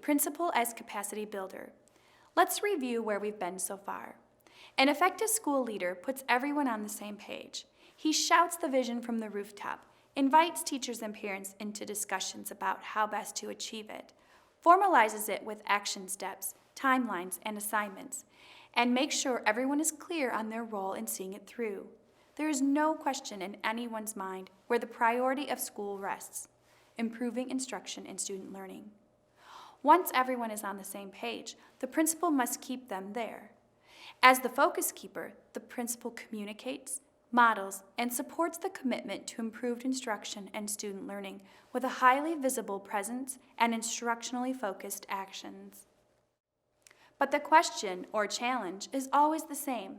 Principal as Capacity Builder. Let's review where we've been so far. An effective school leader puts everyone on the same page. He shouts the vision from the rooftop, invites teachers and parents into discussions about how best to achieve it, formalizes it with action steps, timelines, and assignments, and makes sure everyone is clear on their role in seeing it through. There is no question in anyone's mind where the priority of school rests: improving instruction and student learning. Once everyone is on the same page, the principal must keep them there. As the focus keeper, the principal communicates, models, and supports the commitment to improved instruction and student learning with a highly visible presence and instructionally focused actions. But the question or challenge is always the same: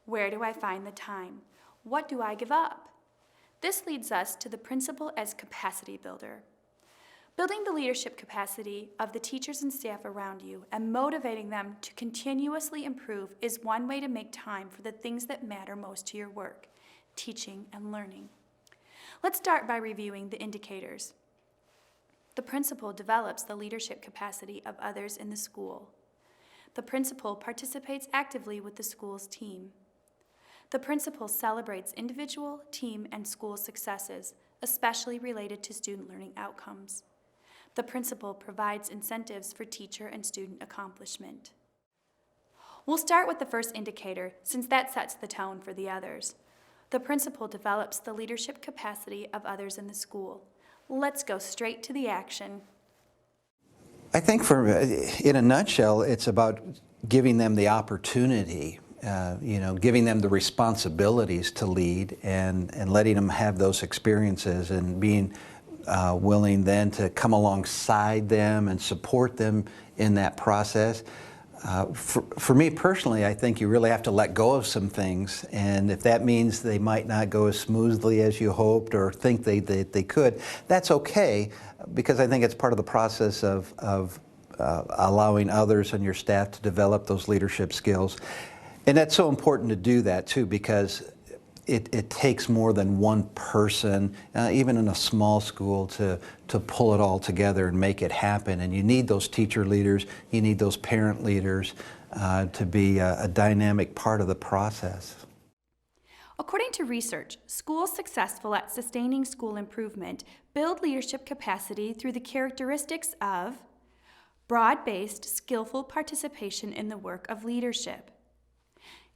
where do I find the time? What do I give up? This leads us to the principal as capacity builder. Building the leadership capacity of the teachers and staff around you and motivating them to continuously improve is one way to make time for the things that matter most to your work: teaching and learning. Let's start by reviewing the indicators. The principal develops the leadership capacity of others in the school. The principal participates actively with the school's team. The principal celebrates individual, team, and school successes, especially related to student learning outcomes. The principal provides incentives for teacher and student accomplishment. We'll start with the first indicator, since that sets the tone for the others. The principal develops the leadership capacity of others in the school. Let's go straight to the action. I think in a nutshell, it's about giving them the opportunity, giving them the responsibilities to lead and letting them have those experiences and being willing then to come alongside them and support them in that process. For me personally, I think you really have to let go of some things, and if that means they might not go as smoothly as you hoped or think they could, that's okay, because I think it's part of the process of allowing others on your staff to develop those leadership skills. And that's so important to do that too, because it takes more than one person, even in a small school, to pull it all together and make it happen. And you need those teacher leaders, you need those parent leaders to be a dynamic part of the process. According to research, schools successful at sustaining school improvement build leadership capacity through the characteristics of broad-based, skillful participation in the work of leadership,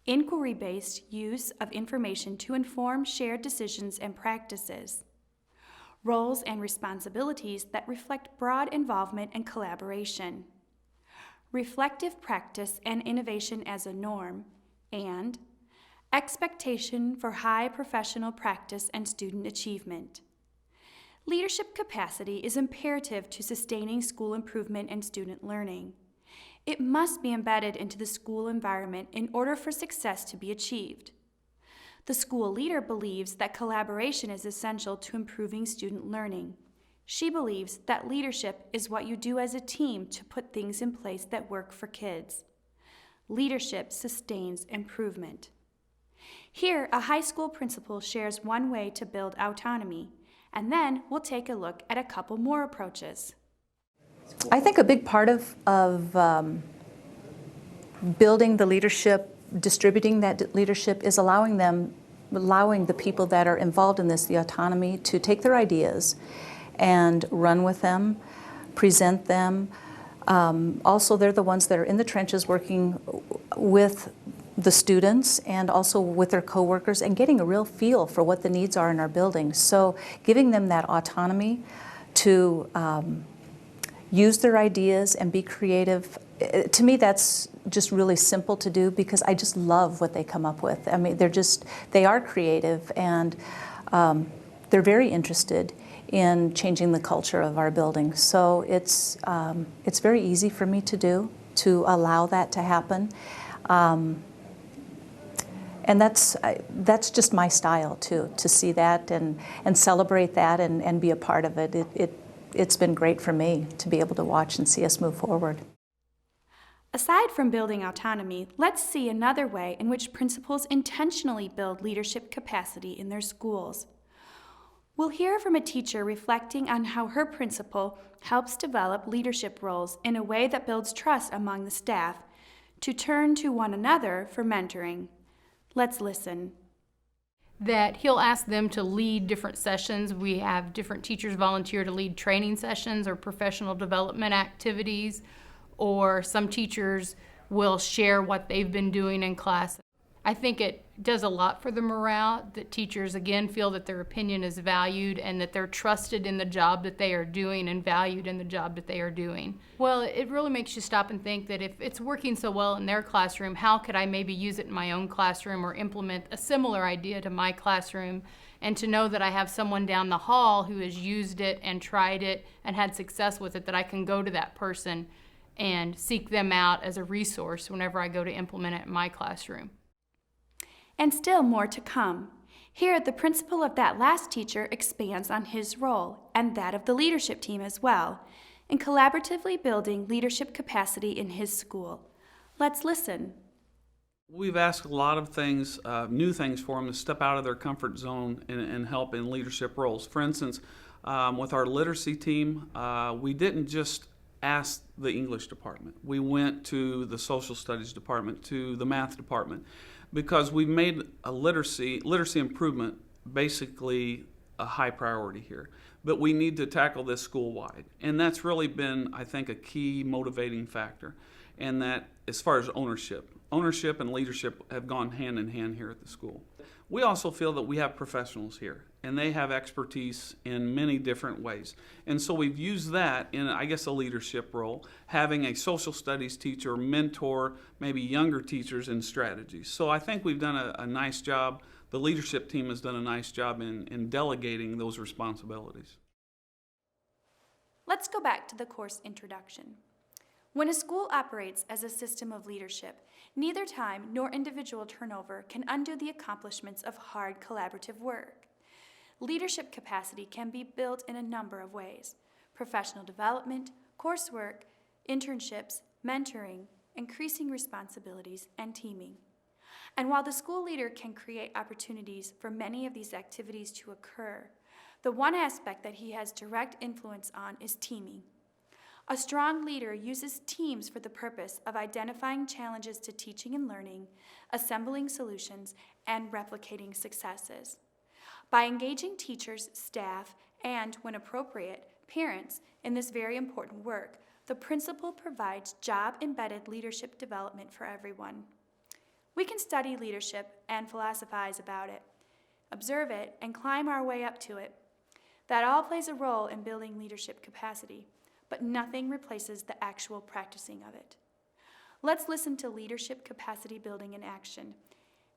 inquiry-based use of information to inform shared decisions and practices, roles and responsibilities that reflect broad involvement and collaboration, reflective practice and innovation as a norm, and expectation for high professional practice and student achievement. Leadership capacity is imperative to sustaining school improvement and student learning. It must be embedded into the school environment in order for success to be achieved. The school leader believes that collaboration is essential to improving student learning. She believes that leadership is what you do as a team to put things in place that work for kids. Leadership sustains improvement. Here, a high school principal shares one way to build autonomy, and then we'll take a look at a couple more approaches. I think a big part of building the leadership, distributing that leadership, is allowing the people that are involved in this the autonomy to take their ideas and run with them, present them. Also, they're the ones that are in the trenches working with the students and also with their coworkers and getting a real feel for what the needs are in our building. So giving them that autonomy to use their ideas and be creative. To me, that's just really simple to do because I just love what they come up with. I mean, they are creative, and they're very interested in changing the culture of our building. So it's very easy for me to do, to allow that to happen. And that's just my style too, to see that and celebrate that and be a part of it. It's been great for me to be able to watch and see us move forward. Aside from building autonomy, let's see another way in which principals intentionally build leadership capacity in their schools. We'll hear from a teacher reflecting on how her principal helps develop leadership roles in a way that builds trust among the staff to turn to one another for mentoring. Let's listen. That he'll ask them to lead different sessions. We have different teachers volunteer to lead training sessions or professional development activities, or some teachers will share what they've been doing in class. I think it does a lot for the morale that teachers, again, feel that their opinion is valued and that they're trusted in the job that they are doing and valued in the job that they are doing. Well, it really makes you stop and think that if it's working so well in their classroom, how could I maybe use it in my own classroom or implement a similar idea to my classroom? And to know that I have someone down the hall who has used it and tried it and had success with it, that I can go to that person and seek them out as a resource whenever I go to implement it in my classroom. And still more to come. Here, the principal of that last teacher expands on his role, and that of the leadership team as well, in collaboratively building leadership capacity in his school. Let's listen. We've asked a lot of things, new things for them to step out of their comfort zone and help in leadership roles. For instance, with our literacy team, we didn't just ask the English department. We went to the social studies department, to the math department, because we've made a literacy improvement basically a high priority here. But we need to tackle this school-wide. And that's really been, I think, a key motivating factor. And that as far as ownership and leadership have gone hand in hand here at the school. We also feel that we have professionals here, and they have expertise in many different ways. And so we've used that in, I guess, a leadership role, having a social studies teacher mentor maybe younger teachers in strategies. So I think we've done a nice job. The leadership team has done a nice job in delegating those responsibilities. Let's go back to the course introduction. When a school operates as a system of leadership, neither time nor individual turnover can undo the accomplishments of hard collaborative work. Leadership capacity can be built in a number of ways: professional development, coursework, internships, mentoring, increasing responsibilities, and teaming. And while the school leader can create opportunities for many of these activities to occur, the one aspect that he has direct influence on is teaming. A strong leader uses teams for the purpose of identifying challenges to teaching and learning, assembling solutions, and replicating successes. By engaging teachers, staff, and, when appropriate, parents in this very important work, the principal provides job-embedded leadership development for everyone. We can study leadership and philosophize about it, observe it, and climb our way up to it. That all plays a role in building leadership capacity, but nothing replaces the actual practicing of it. Let's listen to leadership capacity building in action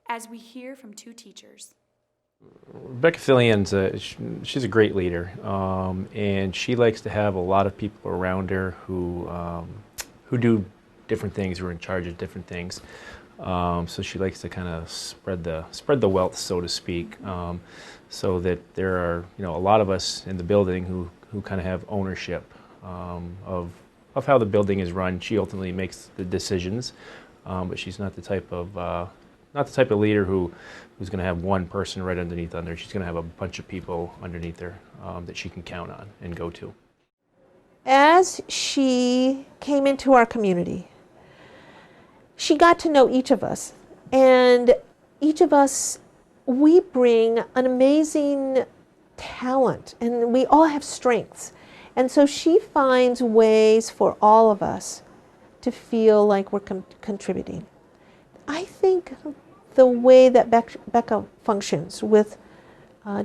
as we hear from two teachers. Rebecca Fillian's she's a great leader, and she likes to have a lot of people around her who do different things, who are in charge of different things. So she likes to kind of spread the wealth, so to speak, so that there are a lot of us in the building who kind of have ownership of how the building is run. She ultimately makes the decisions, but she's not the type of leader who's going to have one person right underneath her. She's going to have a bunch of people underneath her that she can count on and go to. As she came into our community, she got to know each of us, and each of us, we bring an amazing talent, and we all have strengths. And so she finds ways for all of us to feel like we're contributing. I think the way that Becca functions with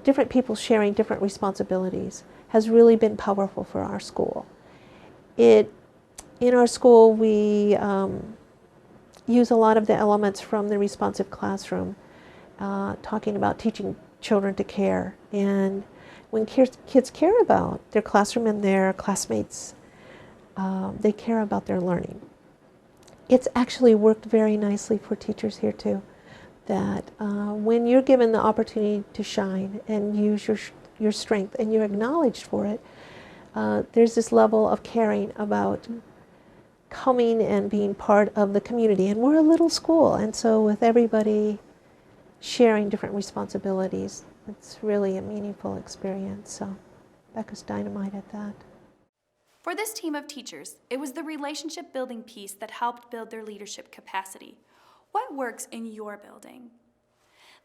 different people sharing different responsibilities has really been powerful for our school. In our school, we use a lot of the elements from the responsive classroom, talking about teaching children to care. And when kids care about their classroom and their classmates, they care about their learning. It's actually worked very nicely for teachers here too, that when you're given the opportunity to shine and use your strength and you're acknowledged for it, there's this level of caring about coming and being part of the community. And we're a little school, and so with everybody sharing different responsibilities, It's really a meaningful experience. So Becca's dynamite at that. For this team of teachers, it was the relationship building piece that helped build their leadership capacity. What works in your building?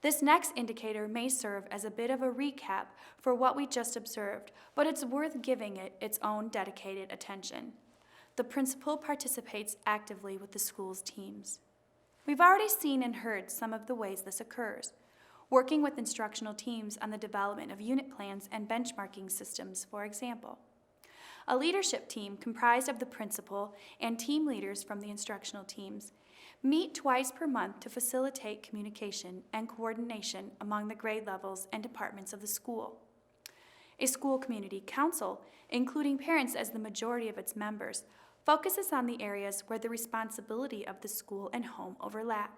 This next indicator may serve as a bit of a recap for what we just observed, but it's worth giving it its own dedicated attention. The principal participates actively with the school's teams. We've already seen and heard some of the ways this occurs, working with instructional teams on the development of unit plans and benchmarking systems, for example. A leadership team comprised of the principal and team leaders from the instructional teams meet twice per month to facilitate communication and coordination among the grade levels and departments of the school. A school community council, including parents as the majority of its members, focuses on the areas where the responsibility of the school and home overlap.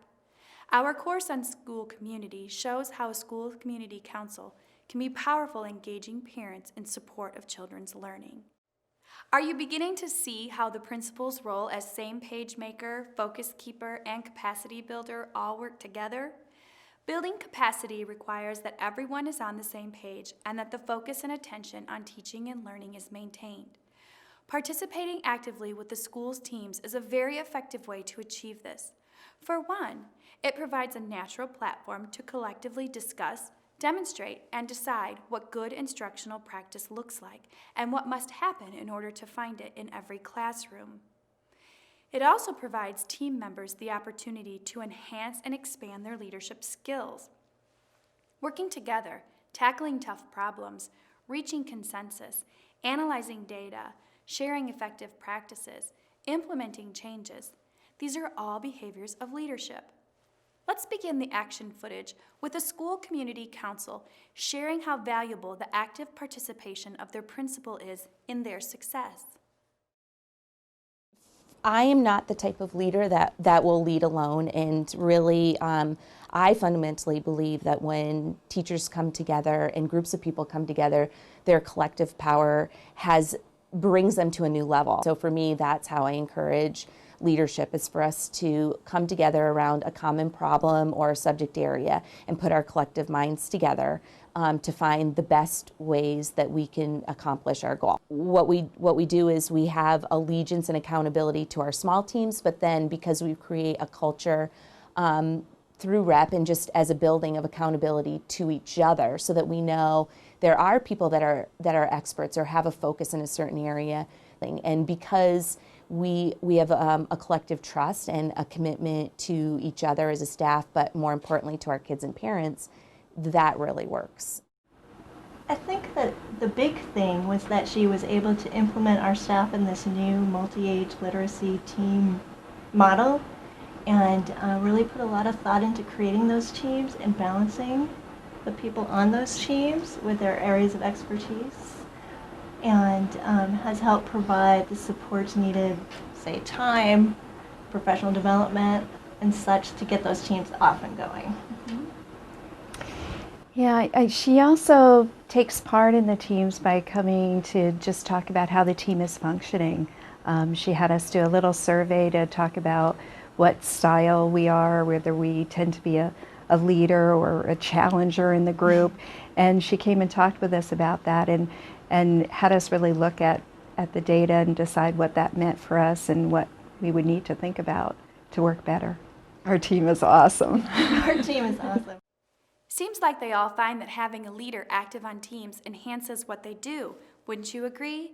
Our course on school community shows how a school community council can be powerful in engaging parents in support of children's learning. Are you beginning to see how the principal's role as same-page maker, focus keeper, and capacity builder all work together? Building capacity requires that everyone is on the same page and that the focus and attention on teaching and learning is maintained. Participating actively with the school's teams is a very effective way to achieve this. For one, it provides a natural platform to collectively discuss, demonstrate, and decide what good instructional practice looks like and what must happen in order to find it in every classroom. It also provides team members the opportunity to enhance and expand their leadership skills. Working together, tackling tough problems, reaching consensus, analyzing data, sharing effective practices, implementing changes, these are all behaviors of leadership. Let's begin the action footage with the school community council sharing how valuable the active participation of their principal is in their success. I am not the type of leader that will lead alone, and really I fundamentally believe that when teachers come together and groups of people come together, their collective power brings them to a new level. So for me, that's how I encourage leadership, is for us to come together around a common problem or a subject area and put our collective minds together to find the best ways that we can accomplish our goal. What we do is we have allegiance and accountability to our small teams, but then because we create a culture through REP and just as a building of accountability to each other, so that we know there are people that are experts or have a focus in a certain area, and because we have a collective trust and a commitment to each other as a staff, but more importantly to our kids and parents, that really works. I think that the big thing was that she was able to implement our staff in this new multi-age literacy team model, and really put a lot of thought into creating those teams and balancing the people on those teams with their areas of expertise, and has helped provide the supports needed, say time, professional development, and such to get those teams off and going. Yeah, she also takes part in the teams by coming to just talk about how the team is functioning. She had us do a little survey to talk about what style we are, whether we tend to be a leader or a challenger in the group, and she came and talked with us about that and had us really look at the data and decide what that meant for us and what we would need to think about to work better. Our team is awesome. Our team is awesome. Seems like they all find that having a leader active on teams enhances what they do, wouldn't you agree?